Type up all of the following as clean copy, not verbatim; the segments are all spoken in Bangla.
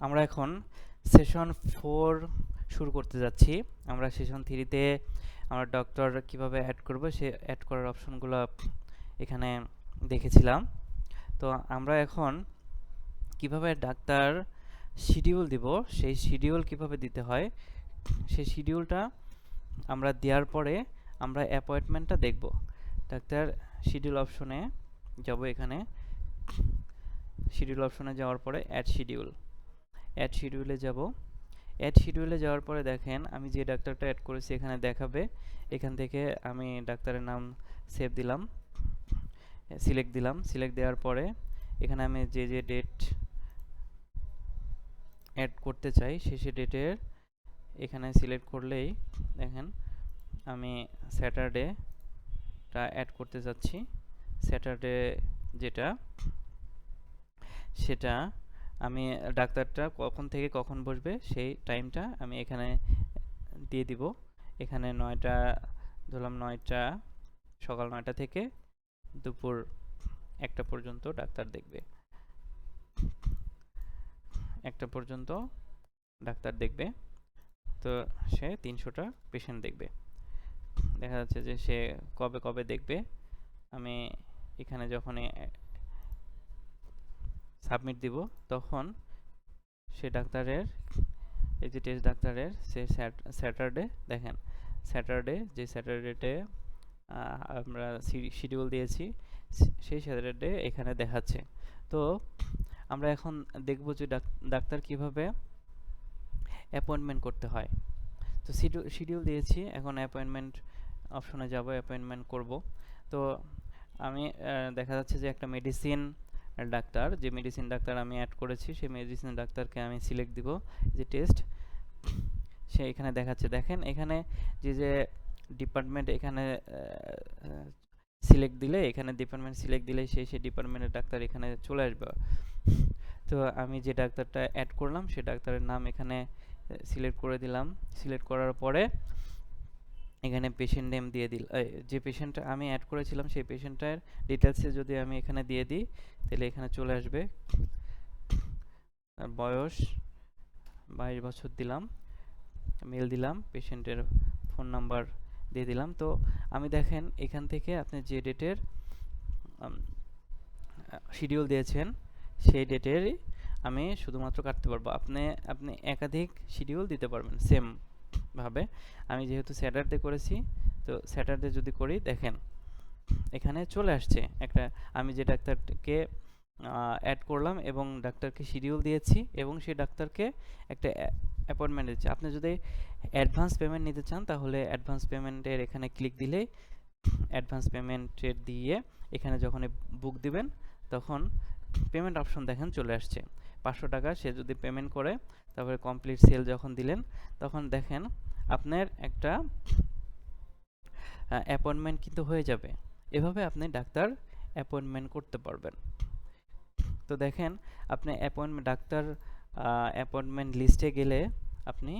আমরা এখন সেশন 4 শুরু করতে যাচ্ছি। আমরা সেশন 3-তে আমরা ডক্টর কিভাবে অ্যাড করব সে অ্যাড করার অপশনগুলো এখানে দেখেছিলাম। তো আমরা এখন কিভাবে ডাক্তার শিডিউল দিব, সেই শিডিউল কিভাবে দিতে হয় সেই শিডিউলটা আমরা দেওয়ার পরে আমরা অ্যাপয়েন্টমেন্টটা দেখব। ডাক্তার শিডিউল অপশনে যাব। এখানে শিডিউল অপশনে যাওয়ার পরে অ্যাড শিডিউলে যাব। অ্যাড শিডিউলে যাওয়ার পরে দেখেন আমি যে ডাক্তারটা অ্যাড করেছি এখানে দেখাবে। এখান থেকে আমি ডাক্তারের নাম সেভ দিলাম, সিলেক্ট দেওয়ার পরে এখানে আমি যে ডেট অ্যাড করতে চাই সেই ডেটের এখানে সিলেক্ট করলেই দেখেন আমি স্যাটারডেটা অ্যাড করতে যাচ্ছি। স্যাটারডে যেটা সেটা আমি ডাক্তারটা কখন থেকে কখন বসবে সেই টাইমটা আমি এখানে দিয়ে দিব। এখানে 9টা ধরলাম, 9টা সকাল 9টা থেকে দুপুর 1টা পর্যন্ত ডাক্তার দেখবে। 1টা পর্যন্ত ডাক্তার দেখবে, তো সে 300টা পেশেন্ট দেখবে। দেখা যাচ্ছে যে সে কবে কবে দেখবে। আমি এখানে যখনই সাবমিট দিব তখন সে ডাক্তারের এই যে টেস্ট ডাক্তারের সে স্যাটারডে দেখেন, যে স্যাটারডেতে আমরা শিডিউল দিয়েছি সেই স্যাটারডে এখানে দেখাচ্ছে। তো আমরা এখন দেখব যে ডাক্তার কিভাবে অ্যাপয়েন্টমেন্ট করতে হয়। তো শিডিউল দিয়েছি, এখন অ্যাপয়েন্টমেন্ট অপশনে যাব, অ্যাপয়েন্টমেন্ট করব। তো আমি দেখা যাচ্ছে যে একটা মেডিসিন ডাক্তার, যে মেডিসিন ডাক্তার আমি অ্যাড করেছি সেই মেডিসিন ডাক্তারকে আমি সিলেক্ট দিব। যে টেস্ট সে এখানে দেখাচ্ছে, দেখেন এখানে যে ডিপার্টমেন্ট এখানে সিলেক্ট দিলে, এখানে ডিপার্টমেন্ট সিলেক্ট দিলে সেই ডিপার্টমেন্টের ডাক্তার এখানে চলে আসবে। তো আমি যে ডাক্তারটা অ্যাড করলাম সেই ডাক্তারের নাম এখানে সিলেক্ট করে দিলাম। সিলেক্ট করার পরে এখানে পেশেন্ট নেম দিয়ে যে পেশেন্টটা আমি অ্যাড করেছিলাম সেই পেশেন্টটার ডিটেলসে যদি আমি এখানে দিয়ে দিই তাহলে এখানে চলে আসবে। আর বয়স 22 বছর দিলাম, মেল দিলাম, পেশেন্টের ফোন নাম্বার দিয়ে দিলাম। তো আমি দেখেন এখান থেকে আপনি যে ডেটের শিডিউল দিয়েছেন সেই ডেটের আমি শুধুমাত্র কাটতে পারবো। আপনি একাধিক শিডিউল দিতে পারবেন সেম ভাবে। আমি যেহেতু স্যাটারডে করেছি, তো স্যাটারডে যদি করি দেখেন এখানে চলে আসছে একটা, আমি যে ডাক্তারকে অ্যাড করলাম এবং ডাক্তারকে শিডিউল দিয়েছি এবং সেই ডাক্তারকে একটা অ্যাপয়েন্টমেন্ট দিচ্ছি। আপনি যদি অ্যাডভান্স পেমেন্ট নিতে চান তাহলে অ্যাডভান্স পেমেন্টের এখানে ক্লিক দিলেই অ্যাডভান্স পেমেন্টের দিয়ে এখানে যখন বুক দিবেন তখন পেমেন্ট অপশন দেখেন চলে আসছে। 500 টাকা সে যদি পেমেন্ট করে তারপরে কমপ্লিট সেল যখন দিলেন তখন দেখেন আপনার একটা অ্যাপয়েন্টমেন্ট কিন্তু হয়ে যাবে। এভাবে আপনি ডাক্তার অ্যাপয়েন্টমেন্ট করতে পারবেন। তো দেখেন আপনি ডাক্তার অ্যাপয়েন্টমেন্ট লিস্টে গেলে আপনি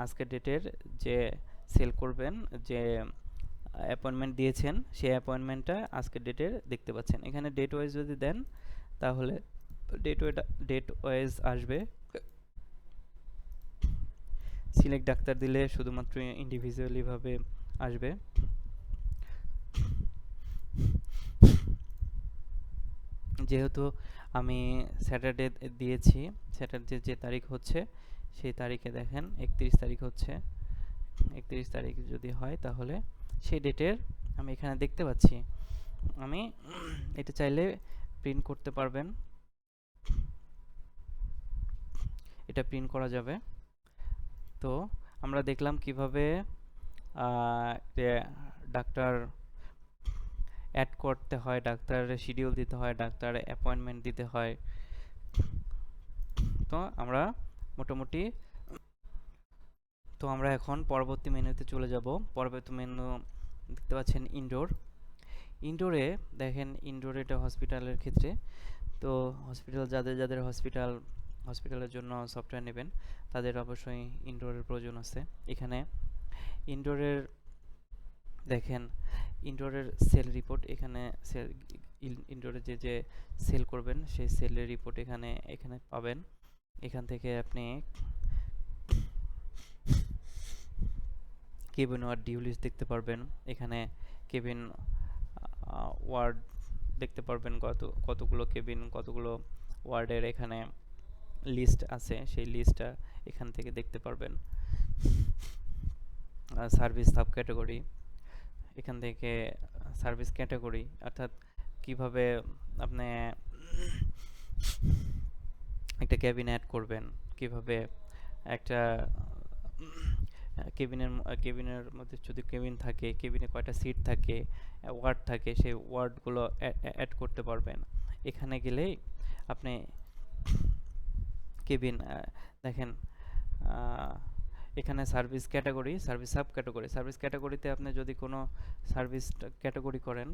আজকের ডেটের যে সেল করবেন, যে অ্যাপয়েন্টমেন্ট দিয়েছেন সেই অ্যাপয়েন্টমেন্টটা আজকের ডেটের দেখতে পাচ্ছেন। এখানে ডেট ওয়াইজ যদি দেন তাহলে ডেট ওয়াইজ আসবে। সিলেক্ট ডাক্তার দিলে শুধুমাত্র ইন্ডিভিজুয়ালি ভাবে আসবে। যেহেতু আমি স্যাটারডে দিয়েছি, স্যাটারডে যে তারিখ হচ্ছে সেই তারিখে দেখেন 31 তারিখ হচ্ছে। 31 তারিখ যদি হয় তাহলে সেই ডেটের আমি এখানে দেখতে পাচ্ছি। আমি এটা চাইলে প্রিন্ট করতে পারবেন, এটা প্রিন্ট করা যাবে। তো আমরা দেখলাম কিভাবে ডাক্তার অ্যাড করতে হয়, ডাক্তারের শিডিউল দিতে হয়, ডাক্তার অ্যাপয়েন্টমেন্ট দিতে হয়। তো আমরা মোটামুটি আমরা এখন পরবর্তী মেনুতে চলে যাব। পরবর্তী মেনু দেখতে পাচ্ছেন ইনডোরে দেখেন, ইনডোর এটা হসপিটালের ক্ষেত্রে। তো হসপিটাল যাদের হসপিটালের জন্য সফটওয়্যার নেবেন তাদের অবশ্যই ইনডোরের প্রয়োজন আছে। এখানে ইনডোরের দেখেন ইনডোরের সেল রিপোর্ট, এখানে ইনডোরে যে সেল করবেন সেই সেলের রিপোর্ট এখানে পাবেন। এখান থেকে আপনি কেবিন ওয়ার্ড ডিউ লিস্ট দেখতে পারবেন। এখানে কেবিন ওয়ার্ড দেখতে পারবেন, কতগুলো কেবিন, কতগুলো ওয়ার্ডের এখানে লিস্ট আছে, সেই লিস্টটা এখান থেকে দেখতে পারবেন। সার্ভিস সাব ক্যাটাগরি, এখান থেকে সার্ভিস ক্যাটাগরি অর্থাৎ কিভাবে আপনি একটা ক্যাবিন অ্যাড করবেন, কিভাবে একটা কেবিনের মধ্যে যদি কেবিন থাকে, কেবিনে কয়টা সিট থাকে, ওয়ার্ড থাকে, সেই ওয়ার্ডগুলো অ্যাড করতে পারবেন। এখানে গেলেই আপনি কেবিন দেখেন, এখানে service category, service sub category. Service ক্যাটাগরিতে আপনি যদি কোনো সার্ভিস ক্যাটাগরি করেন,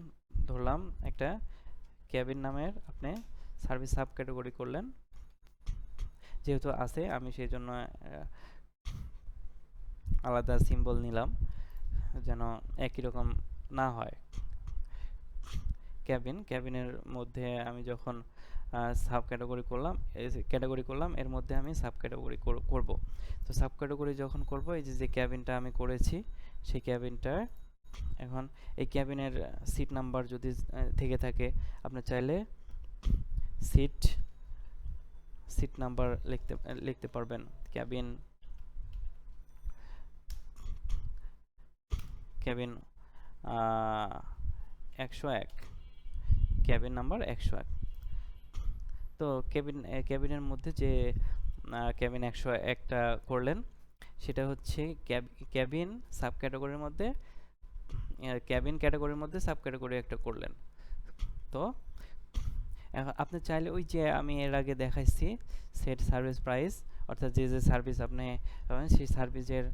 ধরলাম একটা ক্যাবিন নামের আপনি সার্ভিস সাব ক্যাটাগরি করলেন, যেহেতু আছে আমি সেই জন্য আলাদা সিম্বল নিলাম যেন একই রকম না হয়। ক্যাবিনের মধ্যে আমি যখন সাব ক্যাটাগরি করলাম, এর মধ্যে আমি সাব ক্যাটাগরি করব। তো সাব ক্যাটাগরি যখন করব, এই যে ক্যাবিনটা আমি করেছি, সেই ক্যাবিনটা এখন এই ক্যাবিনের সিট নাম্বার যদি থেকে থাকে, আপনি চাইলে সিট নাম্বার লিখতে পারবেন। Cabin 101, cabin number 101। তো ক্যাবিনের মধ্যে যে ক্যাবিন 101টা করলেন, সেটা হচ্ছে ক্যাবিন সাব ক্যাটাগরির মধ্যে, ক্যাবিন ক্যাটাগরির মধ্যে সাব ক্যাটাগরি একটা করলেন। তো আপনি চাইলে ওই যে আমি এর আগে দেখাইছি সেট সার্ভিস প্রাইস, অর্থাৎ যে সার্ভিস আপনি সেই সার্ভিসের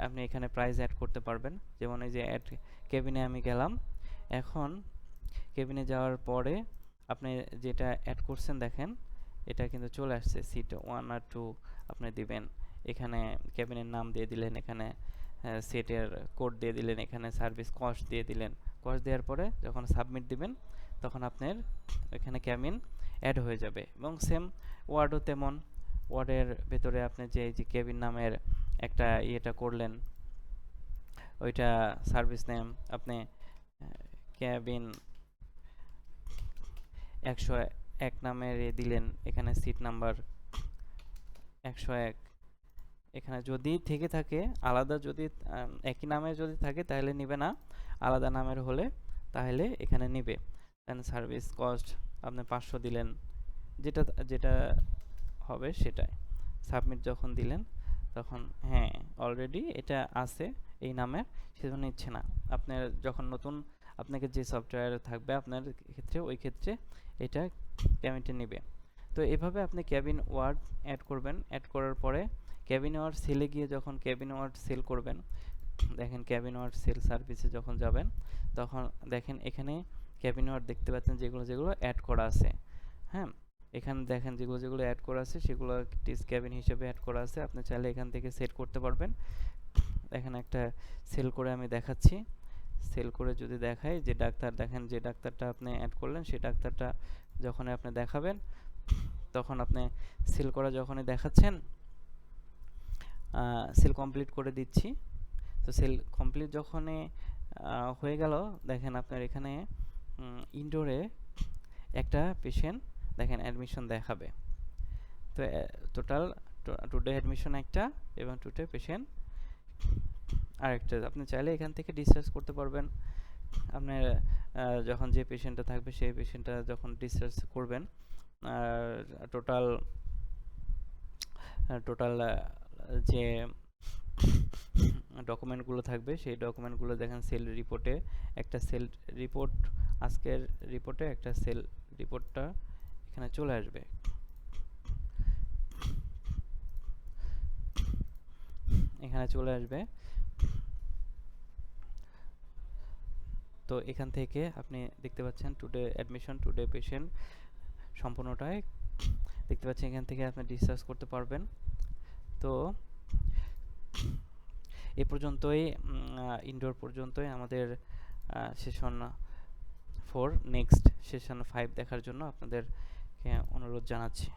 আপনি এখানে প্রাইস অ্যাড করতে পারবেন। যেমন এই যে অ্যাড কেবিনে আমি গেলাম, এখন কেবিনে যাওয়ার পরে আপনি যেটা অ্যাড করছেন দেখেন এটা কিন্তু চলে আসছে, সিট 1 আর 2 আপনি দিবেন। এখানে কেবিনের নাম দিয়ে দিলেন, এখানে সেটের কোড দিয়ে দিলেন, এখানে সার্ভিস কস্ট দিয়ে দিলেন। কস্ট দেওয়ার পরে যখন সাবমিট দিবেন, তখন আপনার এখানে কেবিন অ্যাড হয়ে যাবে। এবং সেম ওয়ার্ডও তেমন, ওয়ার্ডের ভেতরে আপনি যে কেবিন নামের একটা ইয়েটা করলেন, ওইটা সার্ভিস নেম আপনি কেবিন 101 নামের দিলেন, এখানে সিট নাম্বার 101। এখানে যদি থেকে থাকে আলাদা, যদি একই নামে যদি থাকে তাহলে নিবে না, আলাদা নামের হলে তাহলে এখানে নিবে। দেন সার্ভিস কস্ট আপনি 500 দিলেন, যেটা হবে সেটাই। সাবমিট যখন দিলেন তখন হ্যাঁ অলরেডি এটা আছে এই নামের, সেজন্য নিচ্ছে না। আপনার যখন নতুন আপনাকে যে সফটওয়্যার থাকবে আপনার ক্ষেত্রে, ওই ক্ষেত্রে এটা ক্যাবিনটা নেবে। তো এভাবে আপনি ক্যাবিন ওয়ার্ড অ্যাড করবেন। অ্যাড করার পরে ক্যাবিন ওয়ার্ড সেলে গিয়ে যখন ক্যাবিন ওয়ার্ড সেল করবেন, দেখেন ক্যাবিন ওয়ার্ড সেল সার্ভিসে যখন যাবেন, তখন দেখেন এখানে ক্যাবিন ওয়ার্ড দেখতে পাচ্ছেন যেগুলো অ্যাড করা আছে। হ্যাঁ, এখানে দেখেন যেগুলো অ্যাড করা আছে সেগুলো টিস ক্যাবিন হিসেবে অ্যাড করা আছে। আপনি চাইলে এখান থেকে সেট করতে পারবেন। এখানে একটা সেল করে আমি দেখাচ্ছি। সেল করে যদি দেখাই যে ডাক্তার, দেখেন যে ডাক্তারটা আপনি অ্যাড করলেন সেই ডাক্তারটা যখন আপনি দেখাবেন, তখন আপনি সেল করা যখনই দেখাচ্ছেন, সেল কমপ্লিট করে দিচ্ছি। তো সেল কমপ্লিট যখনই হয়ে গেল, দেখেন আপনার এখানে ইনডোরে একটা পেশেন্ট দেখেন অ্যাডমিশন দেখাবে। তো টোটাল টুডে অ্যাডমিশন একটা এবং টুডে পেশেন্ট আরেকটা। আপনি চাইলে এখান থেকে ডিসচার্জ করতে পারবেন। আপনার যখন যে পেশেন্টটা থাকবে সেই পেশেন্টটা যখন ডিসচার্জ করবেন, টোটাল যে ডকুমেন্টগুলো থাকবে সেই ডকুমেন্টগুলো দেখেন সেল রিপোর্টে একটা সেল রিপোর্ট, আজকের রিপোর্টে একটা সেল রিপোর্টটা এখানে চলে আসবে। এখানে চলে আসবে। তো এখান থেকে আপনি দেখতে পাচ্ছেন টুডে অ্যাডমিশন, টুডে পেশেন্ট সম্পূর্ণটাই দেখতে পাচ্ছেন। এখান থেকে আপনি ডিসচার্জ করতে পারবেন। তো এ পর্যন্তই, ইনডোর পর্যন্তই আমাদের সেশন 4। নেক্সট সেশন 5 দেখার জন্য আপনাদেরকে অনুরোধ জানাচ্ছি।